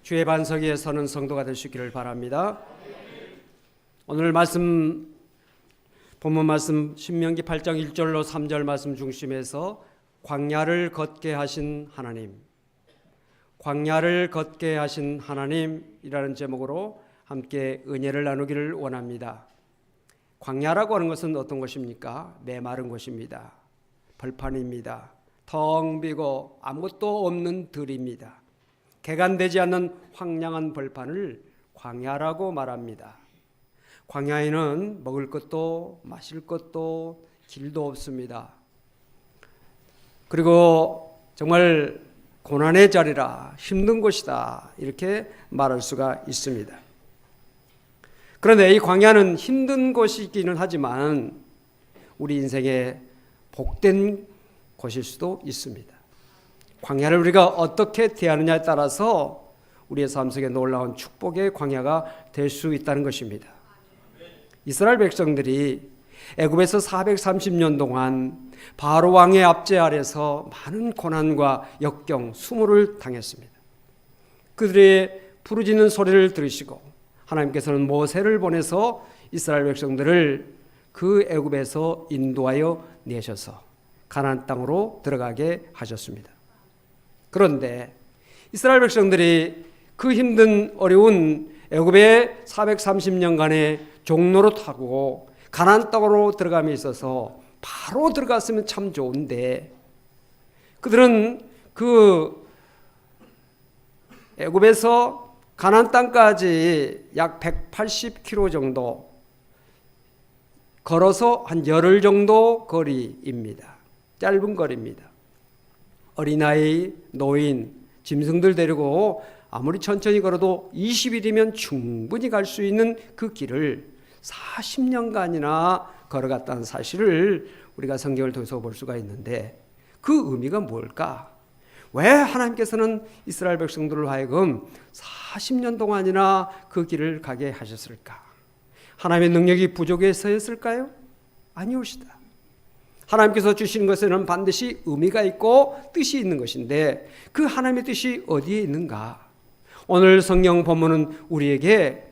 주의 반석 위에 서는 성도가 될 수 있기를 바랍니다. 오늘 본문 말씀 신명기 8장 1절로 3절 말씀 중심에서 광야를 걷게 하신 하나님, 광야를 걷게 하신 하나님이라는 제목으로 함께 은혜를 나누기를 원합니다. 광야라고 하는 것은 어떤 것입니까? 메마른 곳입니다. 벌판입니다. 텅 비고 아무것도 없는 들입니다. 개간되지 않는 황량한 벌판을 광야라고 말합니다. 광야에는 먹을 것도 마실 것도 길도 없습니다. 그리고 정말 고난의 자리라, 힘든 곳이다, 이렇게 말할 수가 있습니다. 그런데 이 광야는 힘든 곳이기는 하지만 우리 인생의 복된 곳일 수도 있습니다. 광야를 우리가 어떻게 대하느냐에 따라서 우리의 삶 속에 놀라운 축복의 광야가 될 수 있다는 것입니다. 이스라엘 백성들이 애굽에서 430년 동안 바로 왕의 압제 아래서 많은 고난과 역경, 수모를 당했습니다. 그들의 부르짖는 소리를 들으시고 하나님께서는 모세를 보내서 이스라엘 백성들을 그 애굽에서 인도하여 내셔서 가나안 땅으로 들어가게 하셨습니다. 그런데 이스라엘 백성들이 그 힘든 어려운 애굽의 430년간의 종로로 타고 가나안 땅으로 들어감에 있어서 바로 들어갔으면 참 좋은데 그들은 그 애굽에서 가나안 땅까지 약 180km 정도 걸어서 한 열흘 정도 거리입니다. 짧은 거리입니다. 어린아이, 노인, 짐승들 데리고 아무리 천천히 걸어도 20일이면 충분히 갈 수 있는 그 길을 40년간이나 걸어갔다는 사실을 우리가 성경을 통해서 볼 수가 있는데 그 의미가 뭘까? 왜 하나님께서는 이스라엘 백성들을 하여금 40년 동안이나 그 길을 가게 하셨을까? 하나님의 능력이 부족해서였을까요? 아니오시다. 하나님께서 주시는 것에는 반드시 의미가 있고 뜻이 있는 것인데 그 하나님의 뜻이 어디에 있는가? 오늘 성경 본문은 우리에게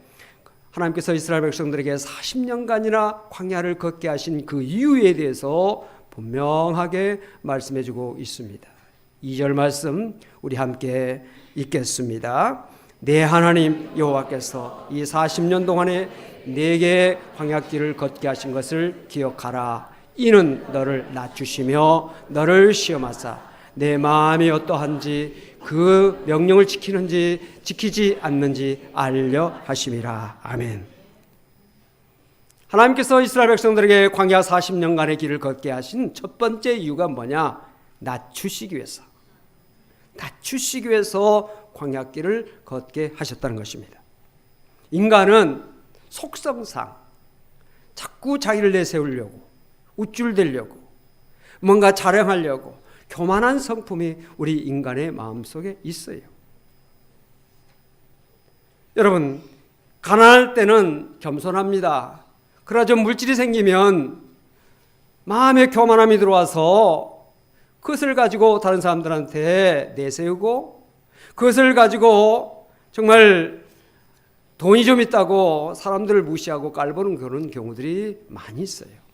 하나님께서 이스라엘 백성들에게 40년간이나 광야를 걷게 하신 그 이유에 대해서 분명하게 말씀해 주고 있습니다. 2절 말씀 우리 함께 읽겠습니다. 내 하나님 여호와께서 이 40년 동안에 내게 광야길을 걷게 하신 것을 기억하라. 이는 너를 낮추시며 너를 시험하사 내 마음이 어떠한지 그 명령을 지키는지 지키지 않는지 알려 하심이라. 아멘. 하나님께서 이스라엘 백성들에게 광야 40년간의 길을 걷게 하신 첫 번째 이유가 뭐냐? 낮추시기 위해서. 낮추시기 위해서 광야길을 걷게 하셨다는 것입니다. 인간은 속성상 자꾸 자기를 내세우려고 우쭐대려고 뭔가 자랑하려고 교만한 성품이 우리 인간의 마음속에 있어요. 여러분, 가난할 때는 겸손합니다. 그러나 좀 물질이 생기면 마음에 교만함이 들어와서 그것을 가지고 다른 사람들한테 내세우고 그것을 가지고 정말 돈이 좀 있다고 사람들을 무시하고 깔보는 그런 경우들이 많이 있어요.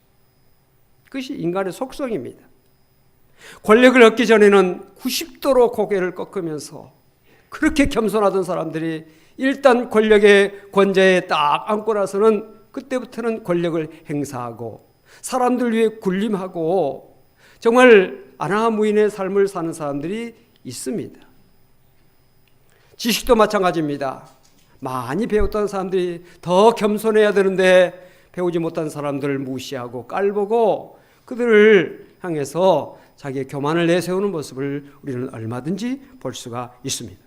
그것이 인간의 속성입니다. 권력을 얻기 전에는 90도로 고개를 꺾으면서 그렇게 겸손하던 사람들이 일단 권력의 권좌에 딱 앉고 나서는 그때부터는 권력을 행사하고 사람들 위해 군림하고 정말 안하무인의 삶을 사는 사람들이 있습니다. 지식도 마찬가지입니다. 많이 배웠던 사람들이 더 겸손해야 되는데 배우지 못한 사람들을 무시하고 깔보고 그들을 향해서 자기의 교만을 내세우는 모습을 우리는 얼마든지 볼 수가 있습니다.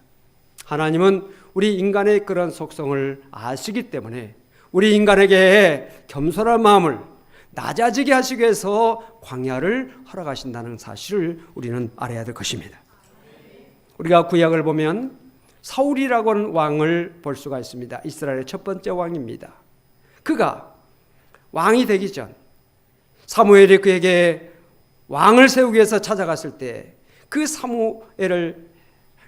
하나님은 우리 인간의 그런 속성을 아시기 때문에 우리 인간에게 겸손한 마음을 낮아지게 하시기 위해서 광야를 허락하신다는 사실을 우리는 알아야 될 것입니다. 우리가 구약을 보면 사울이라고 하는 왕을 볼 수가 있습니다. 이스라엘의 첫 번째 왕입니다. 그가 왕이 되기 전 사무엘이 그에게 왕을 세우기 위해서 찾아갔을 때 그 사무엘을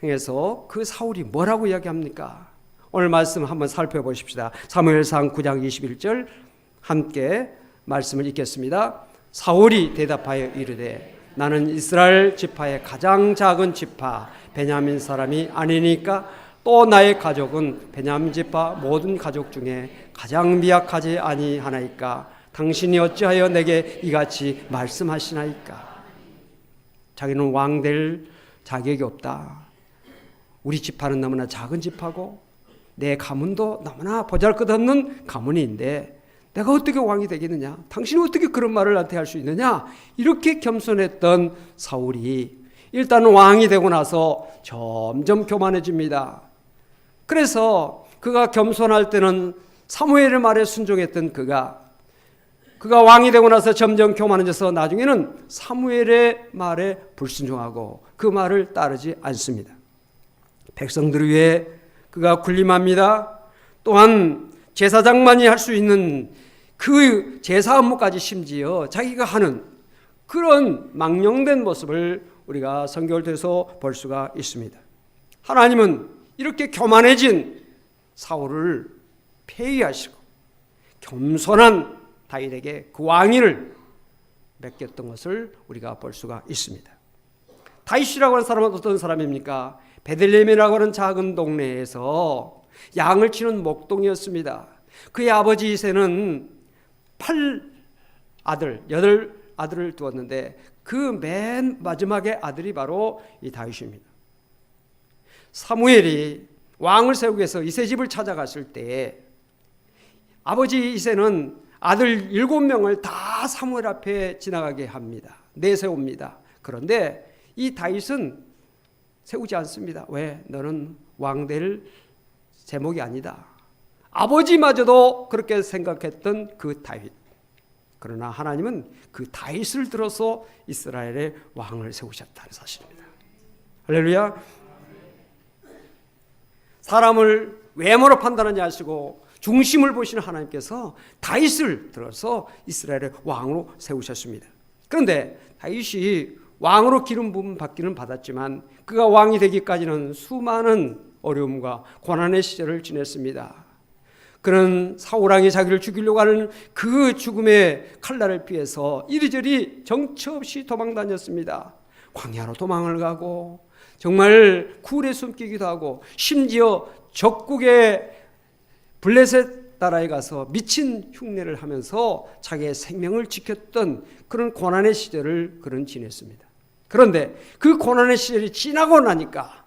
향해서 그 사울이 뭐라고 이야기합니까? 오늘 말씀 한번 살펴보십시다. 사무엘상 9장 21절 함께 말씀을 읽겠습니다. 사울이 대답하여 이르되 나는 이스라엘 지파의 가장 작은 지파 베냐민 사람이 아니니까 또 나의 가족은 베냐민 지파 모든 가족 중에 가장 미약하지 아니하나이까 당신이 어찌하여 내게 이같이 말씀하시나이까. 자기는 왕 될 자격이 없다. 우리 지파는 너무나 작은 지파고 내 가문도 너무나 보잘것없는 가문인데 내가 어떻게 왕이 되겠느냐? 당신이 어떻게 그런 말을 나한테 할 수 있느냐? 이렇게 겸손했던 사울이 일단 왕이 되고 나서 점점 교만해집니다. 그래서 그가 겸손할 때는 사무엘의 말에 순종했던 그가 왕이 되고 나서 점점 교만해져서 나중에는 사무엘의 말에 불순종하고 그 말을 따르지 않습니다. 백성들을 위해 그가 군림합니다. 또한 제사장만이 할 수 있는 그 제사 업무까지 심지어 자기가 하는 그런 망령된 모습을 우리가 성경을 통해서 볼 수가 있습니다. 하나님은 이렇게 교만해진 사울을 폐위하시고 겸손한 다윗에게 그 왕위를 맡겼던 것을 우리가 볼 수가 있습니다. 다윗이라고 하는 사람은 어떤 사람입니까? 베들레헴이라고 하는 작은 동네에서 양을 치는 목동이었습니다. 그의 아버지 이새는 8아들을 두었는데 그 맨 마지막의 아들이 바로 이 다윗입니다. 사무엘이 왕을 세우기 위해서 이새 집을 찾아갔을 때 아버지 이새는 아들 7명을 다 사무엘 앞에 지나가게 합니다. 내세웁니다. 그런데 이 다윗은 세우지 않습니다. 왜? 너는 왕 될 제목이 아니다. 아버지마저도 그렇게 생각했던 그 다윗. 그러나 하나님은 그 다윗을 들어서 이스라엘의 왕을 세우셨다는 사실입니다. 할렐루야. 사람을 외모로 판단하지 않으시고 중심을 보시는 하나님께서 다윗을 들어서 이스라엘의 왕으로 세우셨습니다. 그런데 다윗이 왕으로 기름 부음 받기는 받았지만 그가 왕이 되기까지는 수많은 어려움과 고난의 시절을 지냈습니다. 그는 사울왕이 자기를 죽이려고 하는 그 죽음의 칼날을 피해서 이리저리 정처 없이 도망 다녔습니다. 광야로 도망을 가고 정말 굴에 숨기기도 하고 심지어 적국의 블레셋 나라에 가서 미친 흉내를 하면서 자기의 생명을 지켰던 그런 고난의 시절을 그는 지냈습니다. 그런데 그 고난의 시절이 지나고 나니까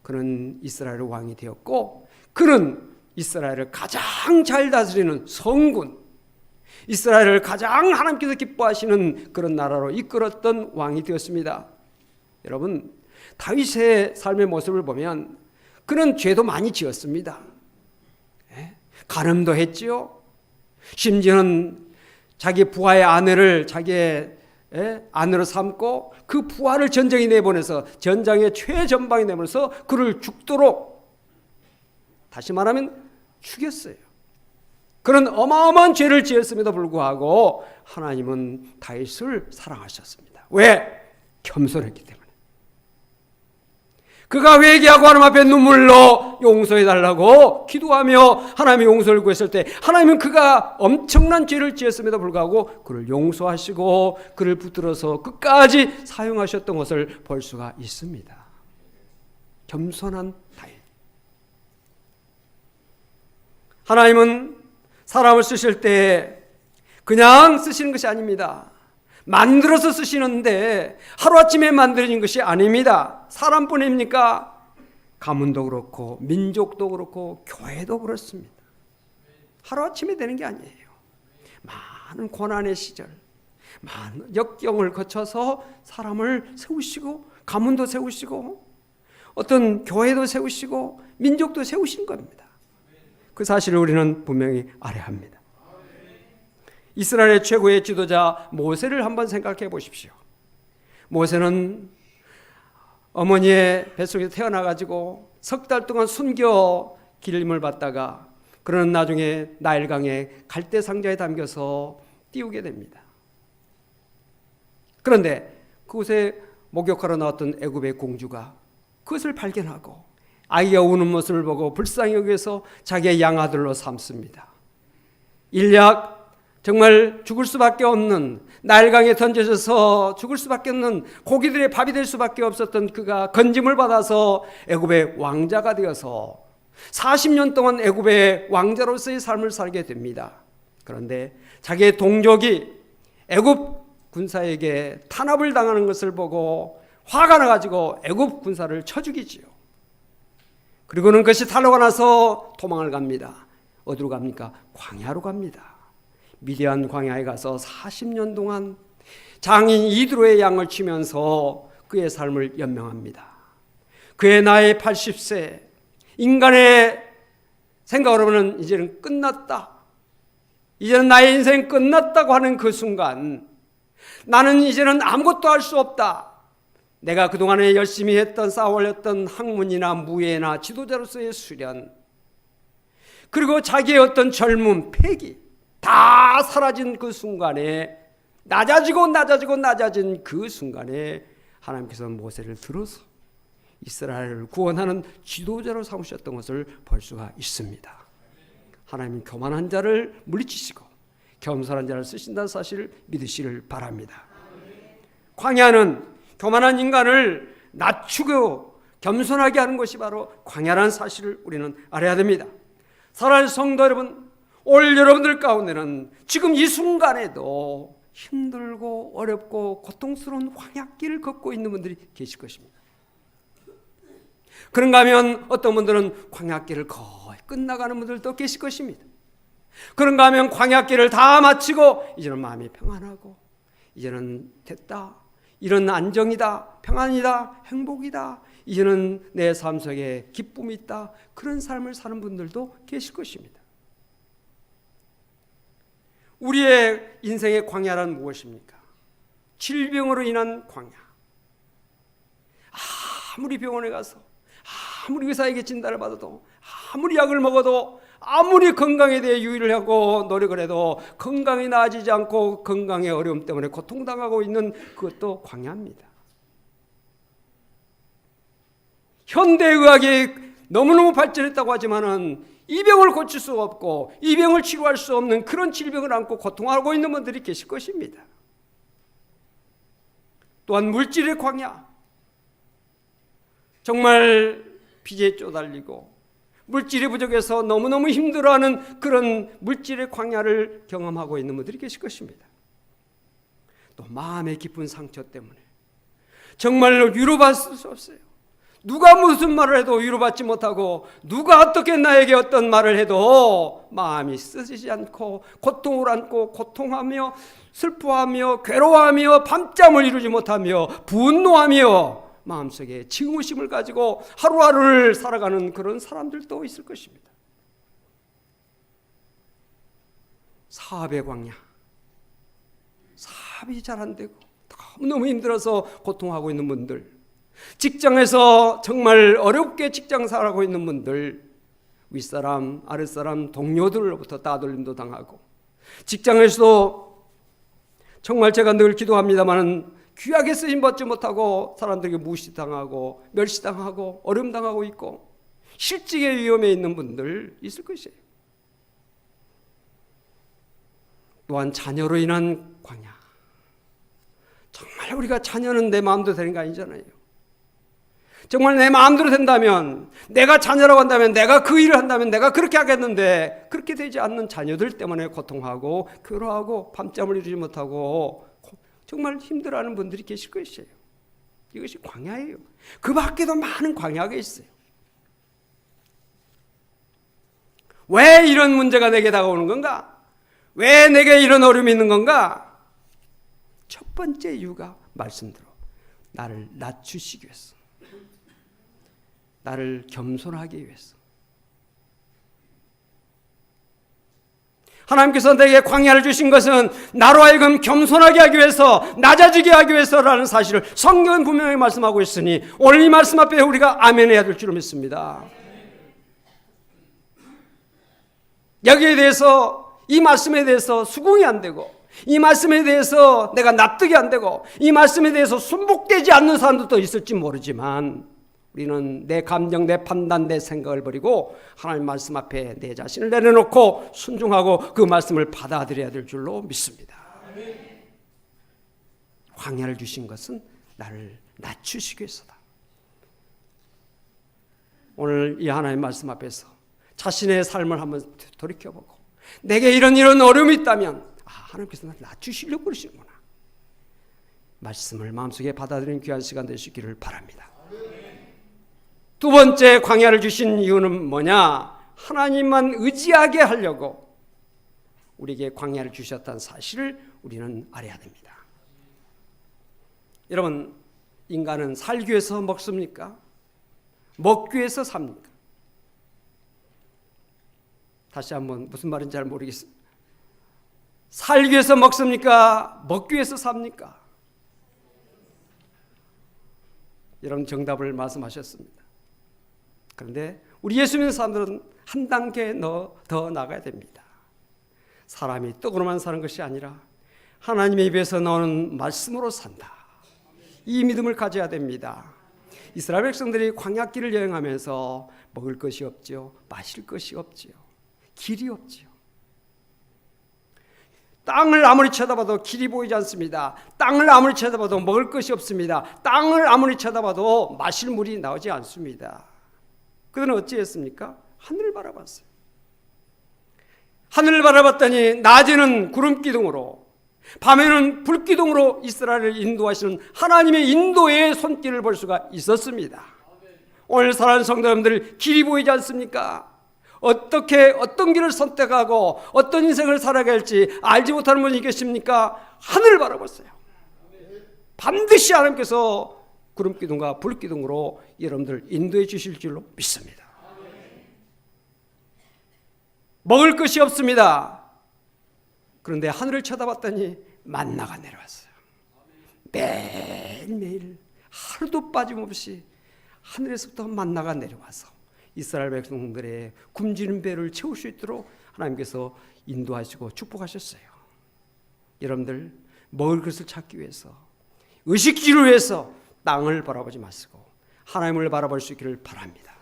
그는 이스라엘의 왕이 되었고 그는 이스라엘을 가장 잘 다스리는 성군, 이스라엘을 가장 하나님께서 기뻐하시는 그런 나라로 이끌었던 왕이 되었습니다. 여러분, 다윗의 삶의 모습을 보면 그는 죄도 많이 지었습니다. 간음도 했지요. 심지어는 자기 부하의 아내를 자기의 아내로 삼고 그 부하를 전쟁에 내보내서 전장의 최전방에 내보내서 그를 죽도록, 다시 말하면 죽였어요. 그런 어마어마한 죄를 지었음에도 불구하고 하나님은 다윗을 사랑하셨습니다. 왜? 겸손했기 때문에. 그가 회개하고 하나님 앞에 눈물로 용서해달라고 기도하며 하나님의 용서를 구했을 때 하나님은 그가 엄청난 죄를 지었음에도 불구하고 그를 용서하시고 그를 붙들어서 끝까지 사용하셨던 것을 볼 수가 있습니다. 겸손한 다윗. 하나님은 사람을 쓰실 때 그냥 쓰시는 것이 아닙니다. 만들어서 쓰시는데 하루아침에 만들어진 것이 아닙니다. 사람뿐입니까? 가문도 그렇고 민족도 그렇고 교회도 그렇습니다. 하루아침에 되는 게 아니에요. 많은 고난의 시절, 많은 역경을 거쳐서 사람을 세우시고 가문도 세우시고 어떤 교회도 세우시고 민족도 세우신 겁니다. 그 사실을 우리는 분명히 알아야 합니다. 이스라엘의 최고의 지도자 모세를 한번 생각해 보십시오. 모세는 어머니의 뱃속에서 태어나가지고 석 달 동안 숨겨 기름을 받다가 그러는 나중에 나일강에 갈대 상자에 담겨서 띄우게 됩니다. 그런데 그곳에 목욕하러 나왔던 애굽의 공주가 그것을 발견하고 아기가 우는 모습을 보고 불쌍히 여겨서 자기의 양아들로 삼습니다. 일약 정말 죽을 수밖에 없는, 나일강에 던져져서 죽을 수밖에 없는, 고기들의 밥이 될 수밖에 없었던 그가 건짐을 받아서 애굽의 왕자가 되어서 40년 동안 애굽의 왕자로서의 삶을 살게 됩니다. 그런데 자기의 동족이 애굽 군사에게 탄압을 당하는 것을 보고 화가 나가지고 애굽 군사를 쳐 죽이지요. 그리고는 그것이 탄로가 나서 도망을 갑니다. 어디로 갑니까? 광야로 갑니다. 미디안 광야에 가서 40년 동안 장인 이드로의 양을 치면서 그의 삶을 연명합니다. 그의 나이 80세, 인간의 생각으로는 이제는 끝났다, 이제는 나의 인생 끝났다고 하는 그 순간, 나는 이제는 아무것도 할 수 없다. 내가 그동안에 열심히 했던, 쌓아올렸던 학문이나 무예나 지도자로서의 수련, 그리고 자기의 어떤 젊음, 패기 다 사라진 그 순간에, 낮아진 그 순간에 하나님께서 모세를 들어서 이스라엘을 구원하는 지도자로 삼으셨던 것을 볼 수가 있습니다. 하나님은 교만한 자를 물리치시고 겸손한 자를 쓰신다는 사실을 믿으시길 바랍니다. 광야는 교만한 인간을 낮추고 겸손하게 하는 것이 바로 광야라는 사실을 우리는 알아야 됩니다. 사랑하는 성도 여러분, 올 여러분들 가운데는 지금 이 순간에도 힘들고 어렵고 고통스러운 광야길을 걷고 있는 분들이 계실 것입니다. 그런가 하면 어떤 분들은 광야길을 거의 끝나가는 분들도 계실 것입니다. 그런가 하면 광야길을 다 마치고 이제는 마음이 평안하고 이제는 됐다, 이런 안정이다, 평안이다, 행복이다, 이제는 내 삶 속에 기쁨이 있다, 그런 삶을 사는 분들도 계실 것입니다. 우리의 인생의 광야란 무엇입니까? 질병으로 인한 광야. 아무리 병원에 가서, 아무리 의사에게 진단을 받아도, 아무리 약을 먹어도, 아무리 건강에 대해 유의를 하고 노력을 해도 건강이 나아지지 않고 건강의 어려움 때문에 고통당하고 있는 그것도 광야입니다. 현대의학이 너무너무 발전했다고 하지만은 이 병을 고칠 수 없고 이 병을 치료할 수 없는 그런 질병을 안고 고통하고 있는 분들이 계실 것입니다. 또한 물질의 광야, 정말 빚에 쪼달리고 물질이 부족해서 너무너무 힘들어하는 그런 물질의 광야를 경험하고 있는 분들이 계실 것입니다. 또 마음의 깊은 상처 때문에 정말로 위로받을 수 없어요. 누가 무슨 말을 해도 위로받지 못하고, 누가 어떻게 나에게 어떤 말을 해도 마음이 쓰지 않고 고통을 안고 고통하며 슬퍼하며 괴로워하며 밤잠을 이루지 못하며 분노하며 마음속에 증오심을 가지고 하루하루를 살아가는 그런 사람들도 있을 것입니다. 사업의 광야, 사업이 잘 안 되고 너무 힘들어서 고통하고 있는 분들, 직장에서 정말 어렵게 직장 생활하고 있는 분들, 윗사람, 아랫사람, 동료들로부터 따돌림도 당하고, 직장에서도 정말 제가 늘 기도합니다만 귀하게 쓰임 받지 못하고 사람들에게 무시당하고 멸시당하고 어려움당하고 있고 실직의 위험에 있는 분들 있을 것이에요. 또한 자녀로 인한 광야. 정말 우리가 자녀는 내 마음대로 되는 거 아니잖아요. 정말 내 마음대로 된다면, 내가 자녀라고 한다면, 내가 그 일을 한다면 내가 그렇게 하겠는데 그렇게 되지 않는 자녀들 때문에 고통하고 괴로워하고 밤잠을 이루지 못하고 정말 힘들어하는 분들이 계실 것이에요. 이것이 광야예요. 그 밖에도 많은 광야가 있어요. 왜 이런 문제가 내게 다가오는 건가? 왜 내게 이런 어려움이 있는 건가? 첫 번째 이유가 말씀대로 나를 낮추시기 위해서, 나를 겸손하기 위해서. 하나님께서 내게 광야를 주신 것은 나로 하여금 겸손하게 하기 위해서, 낮아지게 하기 위해서라는 사실을 성경은 분명히 말씀하고 있으니 오늘 이 말씀 앞에 우리가 아멘 해야 될 줄 믿습니다. 여기에 대해서, 이 말씀에 대해서 수긍이 안 되고, 이 말씀에 대해서 내가 납득이 안 되고, 이 말씀에 대해서 순복되지 않는 사람들도 있을지 모르지만 우리는 내 감정, 내 판단, 내 생각을 버리고 하나님 말씀 앞에 내 자신을 내려놓고 순종하고 그 말씀을 받아들여야 될 줄로 믿습니다. 광야를 주신 것은 나를 낮추시기 위해서다. 오늘 이 하나님 말씀 앞에서 자신의 삶을 한번 돌이켜보고 내게 이런 어려움이 있다면 하나님께서 나를 낮추시려고 그러시는구나. 말씀을 마음속에 받아들이는 귀한 시간 되시기를 바랍니다. 두 번째 광야를 주신 이유는 뭐냐? 하나님만 의지하게 하려고 우리에게 광야를 주셨다는 사실을 우리는 알아야 됩니다. 여러분, 인간은 살기 위해서 먹습니까? 먹기 위해서 삽니까? 다시 한번 무슨 말인지 잘 모르겠습니다. 살기 위해서 먹습니까? 먹기 위해서 삽니까? 여러분 정답을 말씀하셨습니다. 그런데 우리 예수 믿는 사람들은 한 단계 더 나가야 됩니다. 사람이 떡으로만 사는 것이 아니라 하나님의 입에서 나오는 말씀으로 산다. 이 믿음을 가져야 됩니다. 이스라엘 백성들이 광야길을 여행하면서 먹을 것이 없지요. 마실 것이 없지요. 길이 없지요. 땅을 아무리 쳐다봐도 길이 보이지 않습니다. 땅을 아무리 쳐다봐도 먹을 것이 없습니다. 땅을 아무리 쳐다봐도 마실 물이 나오지 않습니다. 그들은 어찌했습니까? 하늘을 바라봤어요. 하늘을 바라봤더니 낮에는 구름 기둥으로 밤에는 불 기둥으로 이스라엘을 인도하시는 하나님의 인도의 손길을 볼 수가 있었습니다. 오늘 사랑하는 성도 여러분들, 길이 보이지 않습니까? 어떤 길을 선택하고 어떤 인생을 살아가야 할지 알지 못하는 분이 계십니까? 하늘을 바라봤어요. 반드시 하나님께서 구름기둥과 불기둥으로 여러분들 인도해 주실 줄로 믿습니다. 먹을 것이 없습니다. 그런데 하늘을 쳐다봤더니 만나가 내려왔어요. 매일매일 하루도 빠짐없이 하늘에서부터 만나가 내려와서 이스라엘 백성들의 굶주린 배를 채울 수 있도록 하나님께서 인도하시고 축복하셨어요. 여러분들 먹을 것을 찾기 위해서, 의식주를 위해서 땅을 바라보지 마시고 하나님을 바라볼 수 있기를 바랍니다.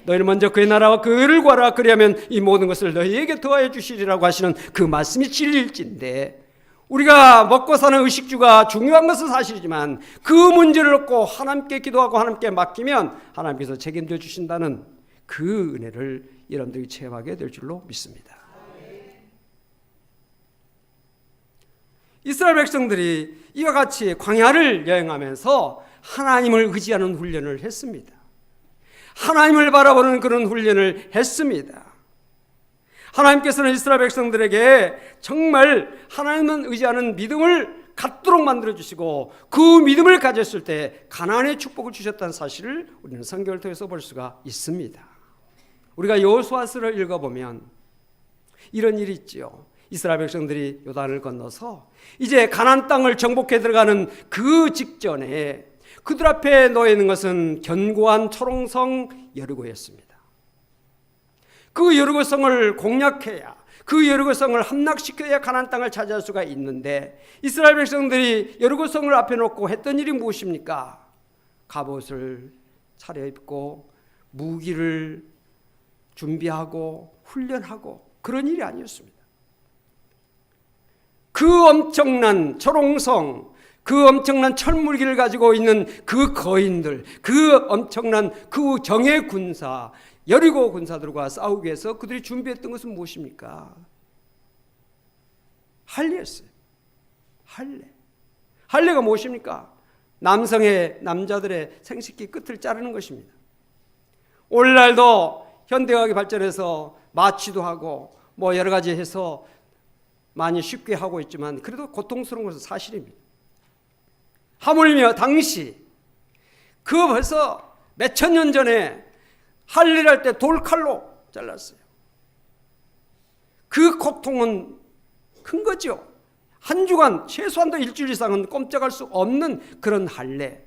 너희는 먼저 그의 나라와 그 의를 구하라. 그리하면 이 모든 것을 너희에게 더하여 주시리라고 하시는 그 말씀이 진리일진데, 우리가 먹고 사는 의식주가 중요한 것은 사실이지만 그 문제를 놓고 하나님께 기도하고 하나님께 맡기면 하나님께서 책임져 주신다는 그 은혜를 여러분들이 체험하게 될 줄로 믿습니다. 이스라엘 백성들이 이와 같이 광야를 여행하면서 하나님을 의지하는 훈련을 했습니다. 하나님을 바라보는 그런 훈련을 했습니다. 하나님께서는 이스라엘 백성들에게 정말 하나님만 의지하는 믿음을 갖도록 만들어주시고 그 믿음을 가졌을 때 가나안의 축복을 주셨다는 사실을 우리는 성경을 통해서 볼 수가 있습니다. 우리가 여호수아서를 읽어보면 이런 일이 있지요. 이스라엘 백성들이 요단을 건너서 이제 가나안 땅을 정복해 들어가는 그 직전에 그들 앞에 놓여 있는 것은 견고한 초롱성 여리고였습니다. 그 여리고성을 공략해야, 그 여리고성을 함락시켜야 가나안 땅을 차지할 수가 있는데 이스라엘 백성들이 여리고성을 앞에 놓고 했던 일이 무엇입니까? 갑옷을 차려입고 무기를 준비하고 훈련하고 그런 일이 아니었습니다. 그 엄청난 초롱성, 그 엄청난 철무기를 가지고 있는 그 거인들, 그 엄청난 그 정예 군사, 여리고 군사들과 싸우기 위해서 그들이 준비했던 것은 무엇입니까? 할례였어요. 할례가 무엇입니까? 남자들의 생식기 끝을 자르는 것입니다. 오늘날도 현대과학이 발전해서 마취도 하고 뭐 여러 가지 해서 많이 쉽게 하고 있지만 그래도 고통스러운 것은 사실입니다. 하물며 당시 그 벌써 몇천 년 전에 할례를 할 때 돌칼로 잘랐어요. 그 고통은 큰 거죠. 한 주간 최소한도 일주일 이상은 꼼짝할 수 없는 그런 할례.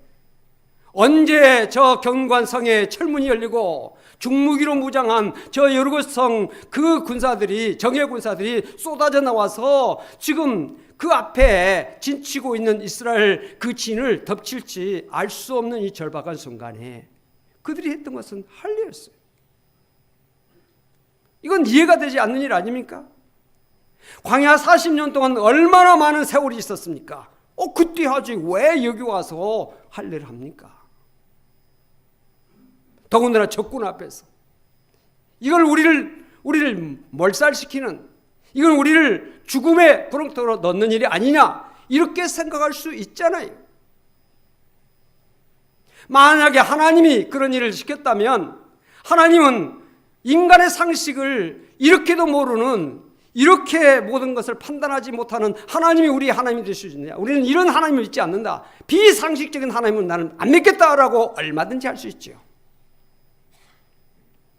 언제 저 경관성에 철문이 열리고 중무기로 무장한 저 여리고성 그 군사들이, 정예 군사들이 쏟아져 나와서 지금 그 앞에 진치고 있는 이스라엘 그 진을 덮칠지 알 수 없는 이 절박한 순간에 그들이 했던 것은 할례였어요. 이건 이해가 되지 않는 일 아닙니까? 광야 40년 동안 얼마나 많은 세월이 있었습니까? 그때 하지 왜 여기 와서 할례를 합니까? 더군다나 적군 앞에서 이걸 우리를 몰살시키는, 이건 우리를 죽음의 구렁텅이로 넣는 일이 아니냐, 이렇게 생각할 수 있잖아요. 만약에 하나님이 그런 일을 시켰다면 하나님은 인간의 상식을 이렇게도 모르는, 이렇게 모든 것을 판단하지 못하는 하나님이 우리 하나님이 될 수 있느냐? 우리는 이런 하나님을 믿지 않는다, 비상식적인 하나님은 나는 안 믿겠다라고 얼마든지 할 수 있죠.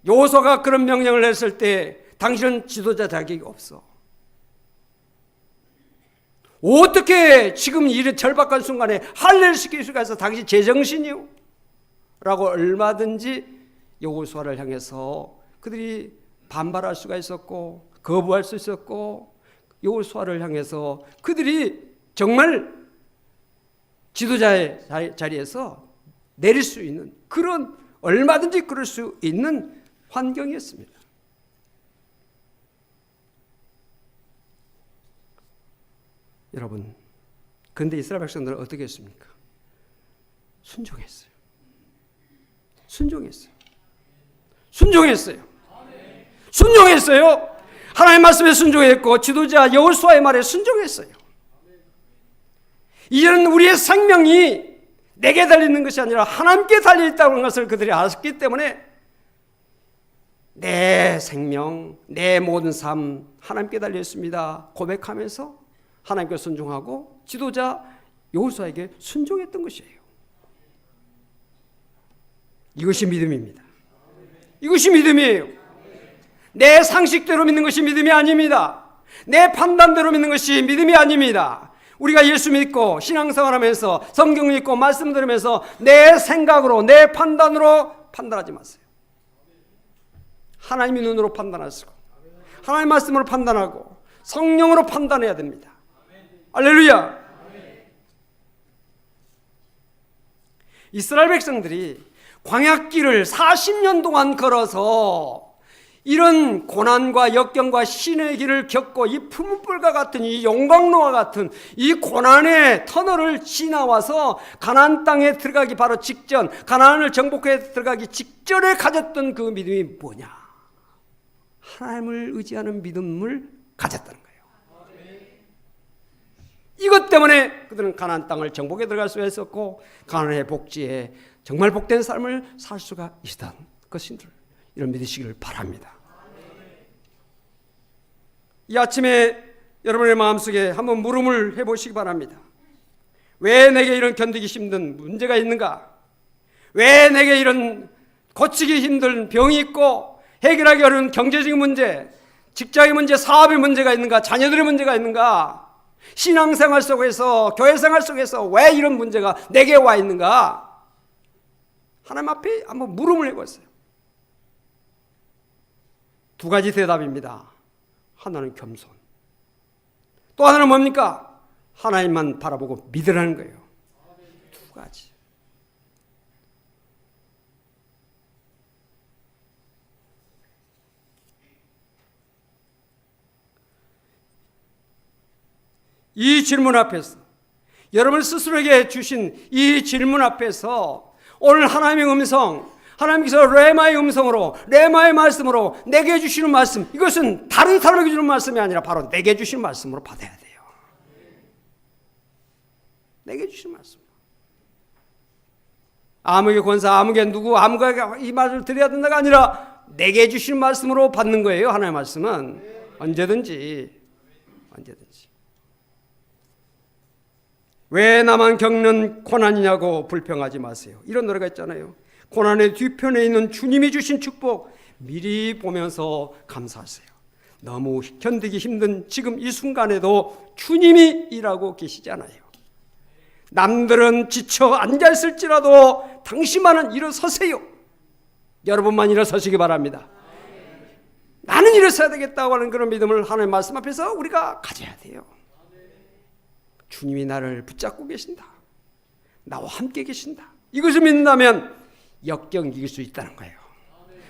여호수아가 그런 명령을 했을 때 당신은 지도자 자격이 없어. 어떻게 지금 이 절박한 순간에 할례를 시킬 수가 있어? 당신 제정신이요? 라고 얼마든지 여호수아를 향해서 그들이 반발할 수가 있었고 거부할 수 있었고, 여호수아를 향해서 그들이 정말 지도자의 자리에서 내릴 수 있는, 그런 얼마든지 그럴 수 있는 환경이었습니다. 여러분, 그런데 이스라엘 백성들은 어떻게 했습니까? 순종했어요. 순종했어요. 순종했어요. 순종했어요. 하나님의 말씀에 순종했고 지도자 여호수아의 말에 순종했어요. 이제는 우리의 생명이 내게 달리는 것이 아니라 하나님께 달려있다는 것을 그들이 알았기 때문에 내 생명, 내 모든 삶 하나님께 달려있습니다 고백하면서 하나님께 순종하고 지도자 여호수아에게 순종했던 것이에요. 이것이 믿음입니다. 이것이 믿음이에요. 내 상식대로 믿는 것이 믿음이 아닙니다. 내 판단대로 믿는 것이 믿음이 아닙니다. 우리가 예수 믿고 신앙생활하면서 성경 읽고 말씀 들으면서 내 생각으로, 내 판단으로 판단하지 마세요. 하나님의 눈으로 판단하시고 하나님의 말씀으로 판단하고 성령으로 판단해야 됩니다. 할렐루야. 이스라엘 백성들이 광야길을 40년 동안 걸어서 이런 고난과 역경과 신의 길을 겪고 이 푸른불과 같은 이 용광로와 같은 이 고난의 터널을 지나와서 가나안 땅에 들어가기 바로 직전, 가나안을 정복해 들어가기 직전에 가졌던 그 믿음이 뭐냐? 하나님을 의지하는 믿음을 가졌다는 거예요. 이것 때문에 그들은 가나안 땅을 정복해 들어갈 수가 있었고 가나안의 복지에 정말 복된 삶을 살 수가 있었던 것인들, 이런 믿으시기를 바랍니다. 이 아침에 여러분의 마음속에 한번 물음을 해보시기 바랍니다. 왜 내게 이런 견디기 힘든 문제가 있는가? 왜 내게 이런 고치기 힘든 병이 있고 해결하기 어려운 경제적인 문제, 직장의 문제, 사업의 문제가 있는가? 자녀들의 문제가 있는가? 신앙생활 속에서, 교회생활 속에서 왜 이런 문제가 내게 와 있는가? 하나님 앞에 한번 물음을 해보세요. 두 가지 대답입니다. 하나는 겸손, 또 하나는 뭡니까? 하나님만 바라보고 믿으라는 거예요. 두 가지. 이 질문 앞에서, 여러분 스스로에게 주신 이 질문 앞에서 오늘 하나님의 음성, 하나님께서 레마의 음성으로, 레마의 말씀으로 내게 주시는 말씀, 이것은 다른 사람에게 주는 말씀이 아니라 바로 내게 주시는 말씀으로 받아야 돼요. 내게 주시는 말씀. 아무개 권사, 아무개 누구, 아무가 이 말을 드려야 된다가 아니라 내게 주시는 말씀으로 받는 거예요. 하나님의 말씀은 언제든지. 왜 나만 겪는 고난이냐고 불평하지 마세요. 이런 노래가 있잖아요. 고난의 뒤편에 있는 주님이 주신 축복 미리 보면서 감사하세요. 너무 견디기 힘든 지금 이 순간에도 주님이 일하고 계시잖아요. 남들은 지쳐 앉아있을지라도 당신만은 일어서세요. 여러분만 일어서시기 바랍니다. 나는 일어서야 되겠다고 하는 그런 믿음을 하나님의 말씀 앞에서 우리가 가져야 돼요. 주님이 나를 붙잡고 계신다. 나와 함께 계신다. 이것을 믿는다면 역경 이길 수 있다는 거예요.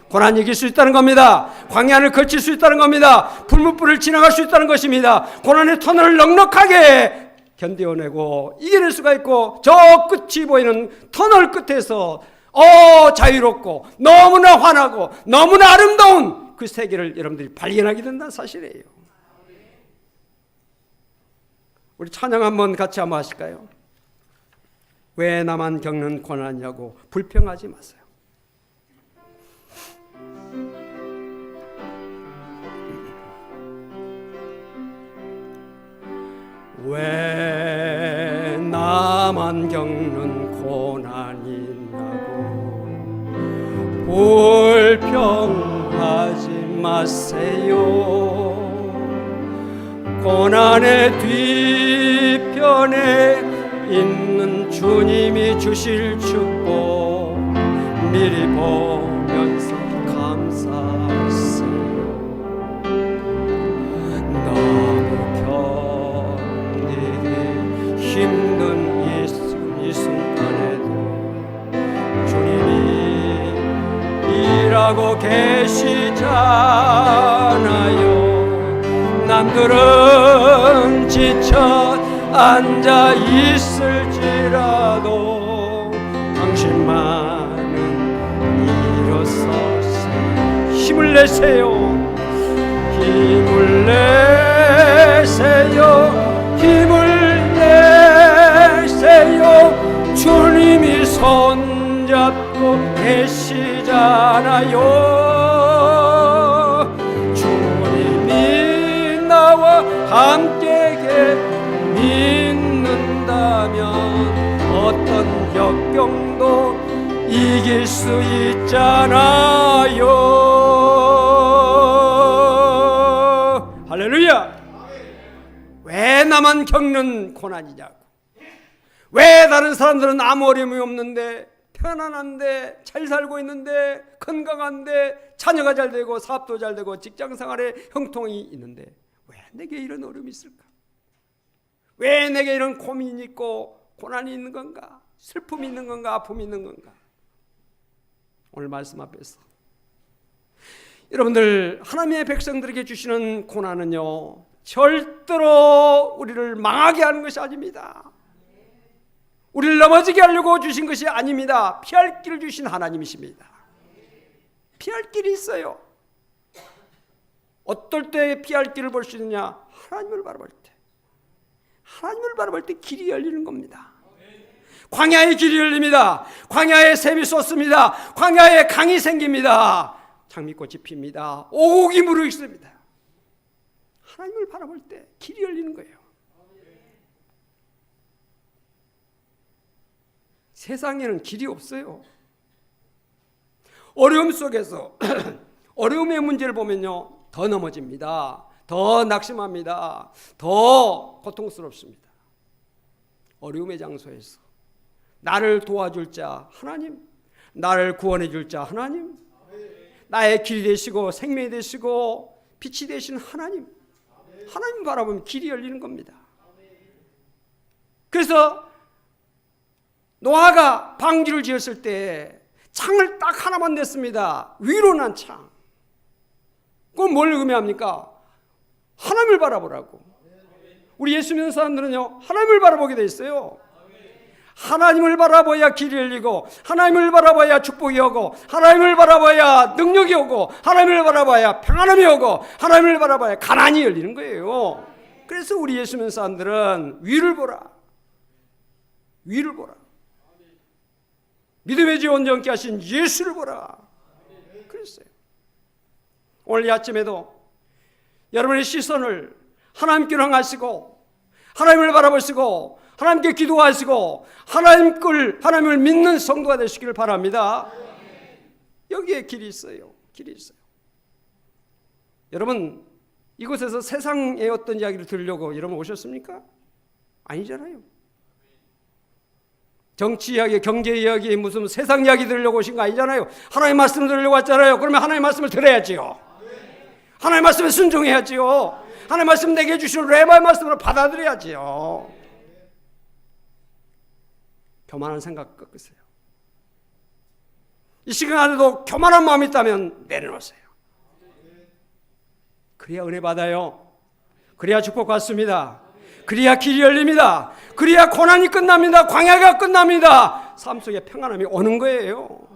고난 이길 수 있다는 겁니다. 광야를 거칠 수 있다는 겁니다. 불문불을 지나갈 수 있다는 것입니다. 고난의 터널을 넉넉하게 견뎌내고 이겨낼 수가 있고, 저 끝이 보이는 터널 끝에서 자유롭고 너무나 환하고 너무나 아름다운 그 세계를 여러분들이 발견하게 된다는 사실이에요. 우리 찬양 한번 같이 한번 하실까요? 왜 나만 겪는 고난이냐고 불평하지 마세요. 왜 나만 겪는 고난이 나고 불평하지 마세요. 고난의 뒤편에 있는 주님이 주실 축복 미리 보면서 감사하세요. 너무 견디기 힘든 이 순간에도 주님이 일하고 계시잖아요. 남들은 지쳐 앉아 있을지라도 당신만은 일어서세요. 힘을 내세요. 힘을 내세요. 힘을 내세요. 주님이 손잡고 계시잖아요. 주님이 나와 함께 믿는다면 어떤 역경도 이길 수 있잖아요. 할렐루야. 왜 나만 겪는 고난이냐고. 왜 다른 사람들은 아무 어려움이 없는데, 편안한데, 잘 살고 있는데, 건강한데, 자녀가 잘 되고 사업도 잘 되고 직장생활에 형통이 있는데 왜 내게 이런 어려움이 있을까? 왜 내게 이런 고민이 있고 고난이 있는 건가? 슬픔이 있는 건가? 아픔이 있는 건가? 오늘 말씀 앞에서 여러분들, 하나님의 백성들에게 주시는 고난은요, 절대로 우리를 망하게 하는 것이 아닙니다. 우리를 넘어지게 하려고 주신 것이 아닙니다. 피할 길을 주신 하나님이십니다. 피할 길이 있어요. 어떨 때 피할 길을 볼 수 있느냐? 하나님을 바라볼 때. 하나님을 바라볼 때 길이 열리는 겁니다. 광야의 길이 열립니다. 광야에 샘이 솟습니다. 광야에 강이 생깁니다. 장미꽃이 핍니다. 오곡이 무르익습니다. 하나님을 바라볼 때 길이 열리는 거예요. 세상에는 길이 없어요. 어려움 속에서 어려움의 문제를 보면요, 더 넘어집니다. 더 낙심합니다. 더 고통스럽습니다. 어려움의 장소에서 나를 도와줄 자 하나님, 나를 구원해 줄 자 하나님, 나의 길이 되시고 생명이 되시고 빛이 되신 하나님, 하나님 바라보면 길이 열리는 겁니다. 그래서 노아가 방주를 지었을 때 창을 딱 하나만 냈습니다. 위로 난 창. 그건 뭘 의미합니까? 하나님을 바라보라고. 우리 예수 믿는 사람들은요, 하나님을 바라보게 돼 있어요. 하나님을 바라봐야 길이 열리고, 하나님을 바라봐야 축복이 오고, 하나님을 바라봐야 능력이 오고, 하나님을 바라봐야 평안함이 오고, 하나님을 바라봐야 가난이 열리는 거예요. 그래서 우리 예수 믿는 사람들은 위를 보라, 위를 보라. 믿음의 지 온전케 하신 예수를 보라 그랬어요. 오늘 이 아침에도 여러분의 시선을 하나님께로 향하시고, 하나님을 바라보시고, 하나님께 기도하시고, 하나님을 믿는 성도가 되시기를 바랍니다. 여기에 길이 있어요. 길이 있어요. 여러분, 이곳에서 세상의 어떤 이야기를 들으려고 여러분 오셨습니까? 아니잖아요. 정치 이야기, 경제 이야기, 무슨 세상 이야기 들으려고 오신 거 아니잖아요. 하나님의 말씀을 들으려고 왔잖아요. 그러면 하나님의 말씀을 들어야지요. 하나님의 말씀에 순종해야지요. 하나님의 말씀 내게 주시는 레마의 말씀으로 받아들여야지요. 교만한 생각 꺾으세요. 이 시간에도 교만한 마음이 있다면 내려놓으세요. 그래야 은혜 받아요. 그래야 축복 받습니다. 그래야 길이 열립니다. 그래야 고난이 끝납니다. 광야가 끝납니다. 삶 속에 평안함이 오는 거예요.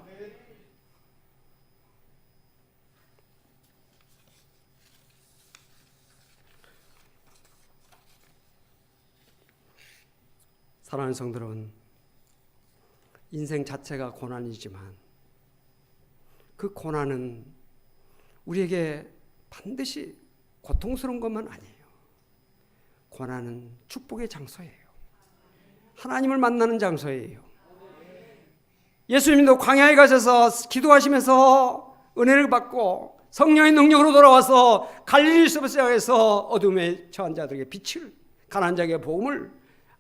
사랑하는 성도들은 인생 자체가 고난이지만 그 고난은 우리에게 반드시 고통스러운 것만 아니에요. 고난은 축복의 장소예요. 하나님을 만나는 장소예요. 예수님도 광야에 가셔서 기도하시면서 은혜를 받고 성령의 능력으로 돌아와서 갈릴리에서 시작해서 어둠에 처한 자들에게 빛을, 가난한 자에게 복음을,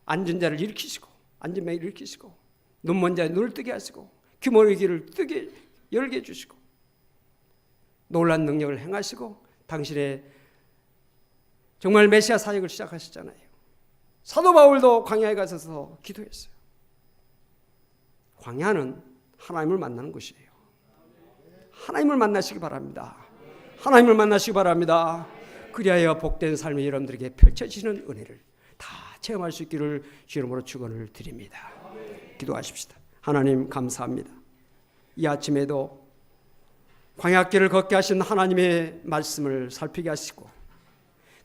앉은 자를 일으키시고 앉은 맹을 일으키시고 눈먼 자의 눈을 뜨게 하시고 귀머의 귀를 뜨게 열게 해주시고 놀란 능력을 행하시고 당신의 정말 메시아 사역을 시작하셨잖아요. 사도 바울도 광야에 가셔서 기도했어요. 광야는 하나님을 만나는 곳이에요. 하나님을 만나시기 바랍니다. 하나님을 만나시기 바랍니다. 그리하여 복된 삶이 여러분들에게 펼쳐지는 은혜를 다 체험할 수 있기를 주 이름으로 축원을 드립니다. 기도하십시다. 하나님 감사합니다. 이 아침에도 광야길을 걷게 하신 하나님의 말씀을 살피게 하시고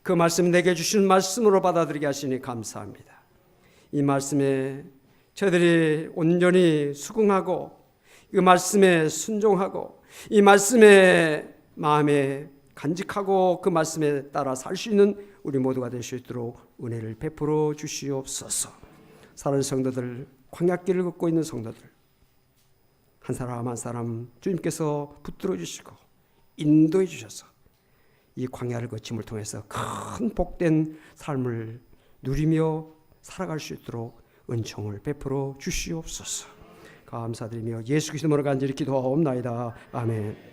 그 말씀 내게 주신 말씀으로 받아들이게 하시니 감사합니다. 이 말씀에 저희들이 온전히 수긍하고 그 말씀에 순종하고 이 말씀에 마음에 간직하고 그 말씀에 따라 살 수 있는 우리 모두가 될 수 있도록 은혜를 베풀어 주시옵소서. 사랑하는 성도들, 광야길을 걷고 있는 성도들 한 사람 한 사람 주님께서 붙들어 주시고 인도해 주셔서 이 광야를 거침을 통해서 큰 복된 삶을 누리며 살아갈 수 있도록 은총을 베풀어 주시옵소서. 감사드리며 예수 그리스도 이름으로 간절히 기도하옵나이다. 아멘.